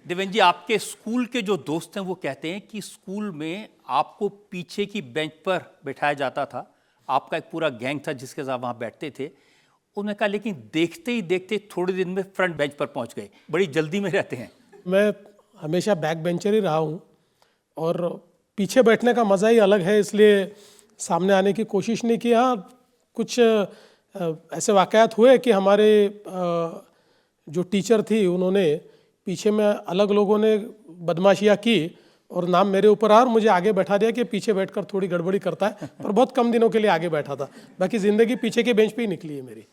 देवेंद्र जी, आपके स्कूल के जो दोस्त हैं वो कहते हैं कि स्कूल में आपको पीछे की बेंच पर बैठाया जाता था। आपका एक पूरा गैंग था जिसके साथ वहाँ बैठते थे। उन्होंने कहा लेकिन देखते ही देखते थोड़े दिन में फ्रंट बेंच पर पहुँच गए, बड़ी जल्दी में रहते हैं। मैं हमेशा बैक बेंचर ही रहा हूँ और पीछे बैठने का मज़ा ही अलग है, इसलिए सामने आने की कोशिश नहीं की। हाँ, कुछ ऐसे वाक़यात हुए कि हमारे जो टीचर थी उन्होंने पीछे में अलग लोगों ने बदमाशियाँ की और नाम मेरे ऊपर आ और मुझे आगे बैठा दिया कि पीछे बैठकर थोड़ी गड़बड़ी करता है, पर बहुत कम दिनों के लिए आगे बैठा था। बाकी ज़िंदगी पीछे के बेंच पे ही निकली है मेरी।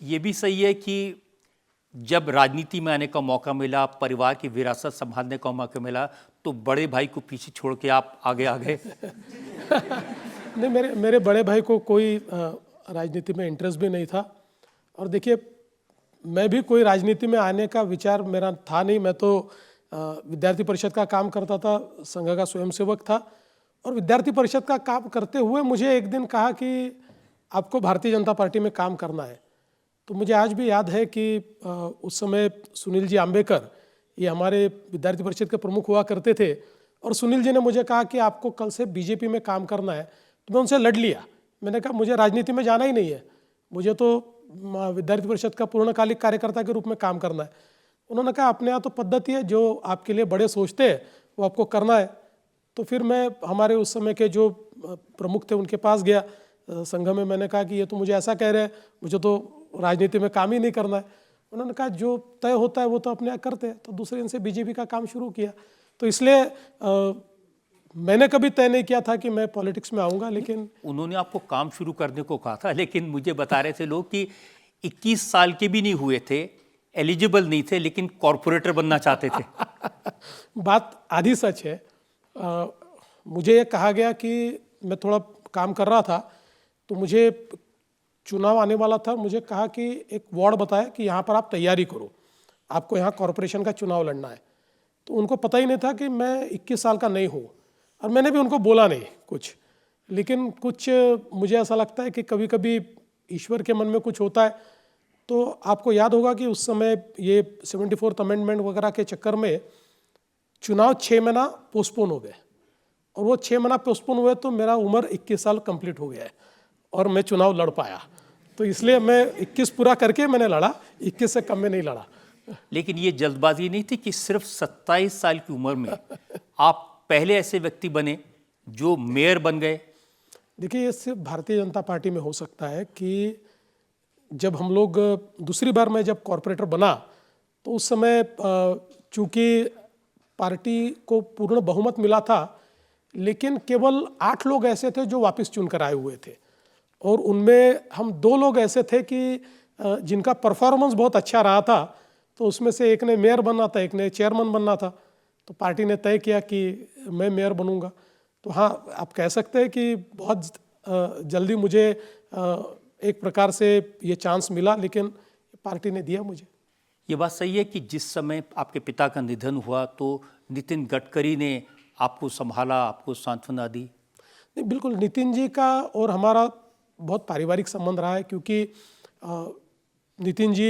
ये भी सही है कि जब राजनीति में आने का मौका मिला, परिवार की विरासत संभालने का मौका मिला, तो बड़े भाई को पीछे छोड़ के आप आगे आ गए। नहीं, मेरे बड़े भाई को कोई राजनीति में इंटरेस्ट भी नहीं था। और देखिए, मैं भी कोई राजनीति में आने का विचार मेरा था नहीं। मैं तो विद्यार्थी परिषद का काम करता था, संघ का स्वयंसेवक था। और विद्यार्थी परिषद का काम करते हुए मुझे एक दिन कहा कि आपको भारतीय जनता पार्टी में काम करना है। तो मुझे आज भी याद है कि उस समय सुनील जी आम्बेकर, ये हमारे विद्यार्थी परिषद के प्रमुख हुआ करते थे, और सुनील जी ने मुझे कहा कि आपको कल से बीजेपी में काम करना है। तो मैं उनसे लड़ लिया। मैंने कहा मुझे राजनीति में जाना ही नहीं है, मुझे तो विद्यार्थी परिषद का पूर्णकालिक कार्यकर्ता के रूप में काम करना है। उन्होंने कहा अपने यहाँ तो पद्धति है, जो आपके लिए बड़े सोचते हैं वो आपको करना है। तो फिर मैं हमारे उस समय के जो प्रमुख थे उनके पास गया संघ में। मैंने कहा कि ये तो मुझे ऐसा कह रहे हैं, मुझे तो राजनीति में काम ही नहीं करना है। उन्होंने कहा जो तय होता है वो तो अपने यहाँ करते हैं। तो दूसरे दिन से बीजेपी का काम शुरू किया। तो इसलिए मैंने कभी तय नहीं किया था कि मैं पॉलिटिक्स में आऊँगा, लेकिन उन्होंने आपको काम शुरू करने को कहा था, लेकिन मुझे बता रहे थे लोग कि 21 साल के भी नहीं हुए थे, एलिजिबल नहीं थे, लेकिन कॉरपोरेटर बनना चाहते थे। बात आधी सच है। मुझे ये कहा गया कि मैं थोड़ा काम कर रहा था, तो मुझे चुनाव आने वाला था। मुझे कहा कि एक वार्ड बताया कि यहाँ पर आप तैयारी करो, आपको यहाँ कॉरपोरेशन का चुनाव लड़ना है। तो उनको पता ही नहीं था कि मैं 21 साल का नहीं हूँ, और मैंने भी उनको बोला नहीं कुछ। लेकिन कुछ मुझे ऐसा लगता है कि कभी कभी ईश्वर के मन में कुछ होता है। तो आपको याद होगा कि उस समय ये 74th अमेंडमेंट वगैरह के चक्कर में चुनाव 6 महीना पोस्टपोन हो गए, और वो 6 महीना पोस्टपोन हुए तो मेरा उम्र 21 साल कंप्लीट हो गया है और मैं चुनाव लड़ पाया। तो इसलिए मैं 21 पूरा करके मैंने लड़ा, 21 से कम में नहीं लड़ा। लेकिन ये जल्दबाजी नहीं थी कि सिर्फ 27 साल की उम्र में आप पहले ऐसे व्यक्ति बने जो मेयर बन गए? देखिए, ये सिर्फ भारतीय जनता पार्टी में हो सकता है कि जब हम लोग दूसरी बार मैं जब कॉरपोरेटर बना, तो उस समय चूँकि पार्टी को पूर्ण बहुमत मिला था, लेकिन केवल 8 लोग ऐसे थे जो वापस चुन कर आए हुए थे, और उनमें हम 2 लोग ऐसे थे कि जिनका परफॉर्मेंस बहुत अच्छा रहा था। तो उसमें से एक ने मेयर बनना था, एक ने चेयरमैन बनना था। तो पार्टी ने तय किया कि मैं मेयर बनूंगा। तो हाँ, आप कह सकते हैं कि बहुत जल्दी मुझे एक प्रकार से ये चांस मिला, लेकिन पार्टी ने दिया मुझे। ये बात सही है कि जिस समय आपके पिता का निधन हुआ तो नितिन गडकरी ने आपको संभाला, आपको सांत्वना दी? नहीं, बिल्कुल। नितिन जी का और हमारा बहुत पारिवारिक संबंध रहा है, क्योंकि नितिन जी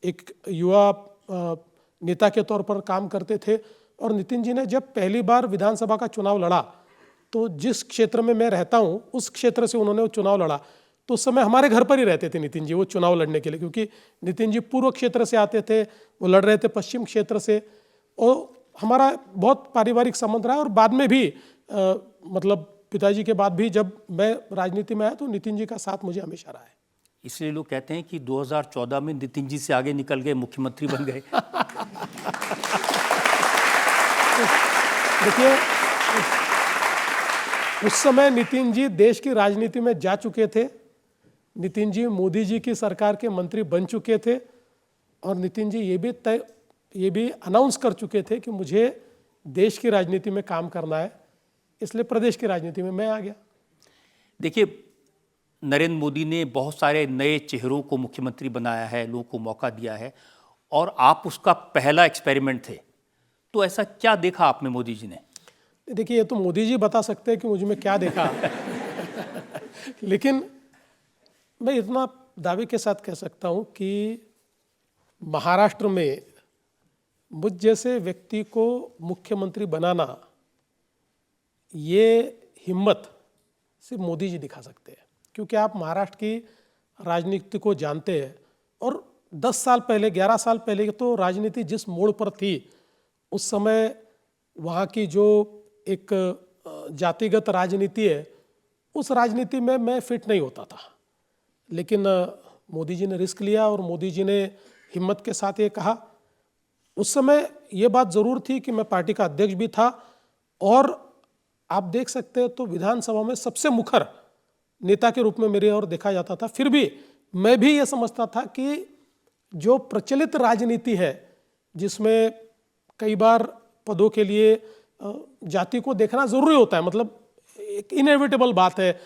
एक युवा नेता के तौर पर काम करते थे। और नितिन जी ने जब पहली बार विधानसभा का चुनाव लड़ा, तो जिस क्षेत्र में मैं रहता हूँ उस क्षेत्र से उन्होंने वो चुनाव लड़ा। तो उस समय हमारे घर पर ही रहते थे नितिन जी, वो चुनाव लड़ने के लिए, क्योंकि नितिन जी पूर्व क्षेत्र से आते थे, वो लड़ रहे थे पश्चिम क्षेत्र से। और हमारा बहुत पारिवारिक संबंध रहा है। और बाद में भी मतलब पिताजी के बाद भी जब मैं राजनीति में आया तो नितिन जी का साथ मुझे हमेशा रहा है। इसलिए लोग कहते हैं कि 2014 में नितिन जी से आगे निकल गए, मुख्यमंत्री बन गए। देखिए, उस समय नितिन जी देश की राजनीति में जा चुके थे। नितिन जी मोदी जी की सरकार के मंत्री बन चुके थे, और नितिन जी ये भी अनाउंस कर चुके थे कि मुझे देश की राजनीति में काम करना है, इसलिए प्रदेश की राजनीति में मैं आ गया। देखिए, नरेंद्र मोदी ने बहुत सारे नए चेहरों को मुख्यमंत्री बनाया है, लोगों को मौका दिया है, और आप उसका पहला एक्सपेरिमेंट थे। तो ऐसा क्या देखा आपने मोदी जी ने? देखिए, ये तो मोदी जी बता सकते हैं कि मुझ में क्या देखा। लेकिन मैं इतना दावे के साथ कह सकता हूँ कि महाराष्ट्र में मुझ जैसे व्यक्ति को मुख्यमंत्री बनाना, ये हिम्मत सिर्फ मोदी जी दिखा सकते हैं, क्योंकि आप महाराष्ट्र की राजनीति को जानते हैं। और 10 साल पहले, 11 साल पहले तो राजनीति जिस मोड़ पर थी, उस समय वहाँ की जो एक जातिगत राजनीति है, उस राजनीति में मैं फिट नहीं होता था। लेकिन मोदी जी ने रिस्क लिया और मोदी जी ने हिम्मत के साथ ये कहा। उस समय ये बात ज़रूर थी कि मैं पार्टी का अध्यक्ष भी था, और आप देख सकते हैं तो विधानसभा में सबसे मुखर नेता के रूप में मेरे और देखा जाता था। फिर भी मैं भी ये समझता था कि जो प्रचलित राजनीति है, जिसमें कई बार पदों के लिए जाति को देखना ज़रूरी होता है, मतलब एक इनएविटेबल बात है,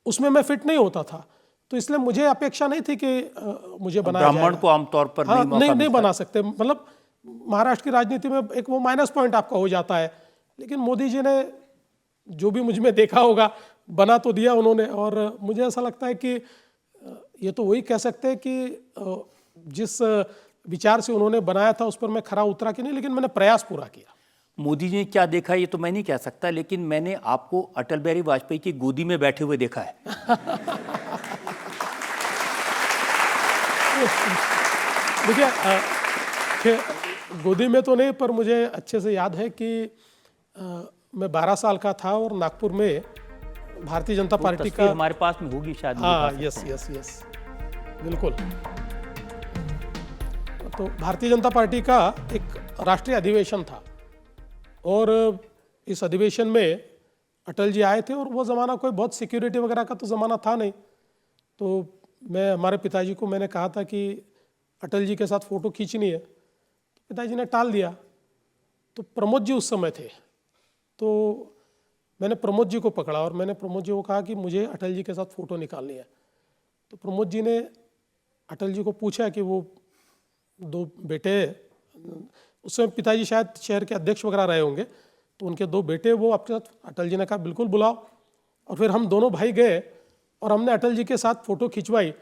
उसमें मैं फिट नहीं होता था। तो इसलिए मुझे अपेक्षा नहीं थी कि मुझे बनाया जाएगा। ब्राह्मण को आमतौर पर हाँ, नहीं मौका नहीं बना सकते। मतलब महाराष्ट्र की राजनीति में एक वो माइनस पॉइंट आपका हो जाता है। लेकिन मोदी जी ने जो भी मुझ में देखा होगा, बना तो दिया उन्होंने। और मुझे ऐसा लगता है कि ये तो वही कह सकते हैं कि जिस विचार से उन्होंने बनाया था उस पर मैं खरा उतरा कि नहीं, लेकिन मैंने प्रयास पूरा किया। मोदी जी ने क्या देखा ये तो मैं नहीं कह सकता, लेकिन मैंने आपको अटल बिहारी वाजपेयी की गोदी में बैठे हुए देखा है। देखिए, गोदी में तो नहीं, पर मुझे अच्छे से याद है कि मैं 12 साल का था और नागपुर में भारतीय जनता पार्टी का, हमारे पास में होगी शायद। हाँ, यस, बिल्कुल। तो भारतीय जनता पार्टी का एक राष्ट्रीय अधिवेशन था, और इस अधिवेशन में अटल जी आए थे। और वो ज़माना कोई बहुत सिक्योरिटी वगैरह का तो ज़माना था नहीं। तो मैं, हमारे पिताजी को मैंने कहा था कि अटल जी के साथ फ़ोटो खींचनी है, तो पिताजी ने टाल दिया। तो प्रमोद जी उस समय थे, तो मैंने प्रमोद जी को पकड़ा और मैंने प्रमोद जी को कहा कि मुझे अटल जी के साथ फ़ोटो निकालनी है। तो प्रमोद जी ने अटल जी को पूछा कि वो 2 बेटे, उस समय पिताजी शायद शहर के अध्यक्ष वगैरह रहे होंगे, तो उनके 2 बेटे वो आपके साथ। अटल जी ने कहा बिल्कुल बुलाओ। और फिर हम दोनों भाई गए और हमने अटल जी के साथ फ़ोटो खिंचवाई।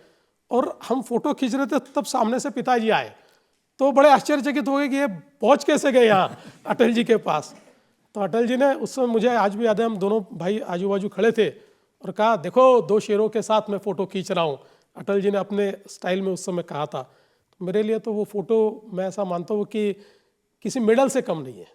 और हम फ़ोटो खींच रहे थे, तब सामने से पिताजी आए, तो बड़े आश्चर्यचकित हो गए कि ये पहुँच कैसे गए यहाँ अटल जी के पास। तो अटल जी ने उस समय, मुझे आज भी याद है, हम दोनों भाई आजू बाजू खड़े थे और कहा, देखो 2 शेरों के साथ मैं फ़ोटो खींच रहा हूँ। अटल जी ने अपने स्टाइल में उस समय कहा था। तो मेरे लिए तो वो फ़ोटो, मैं ऐसा मानता हूँ कि किसी मेडल से कम नहीं है।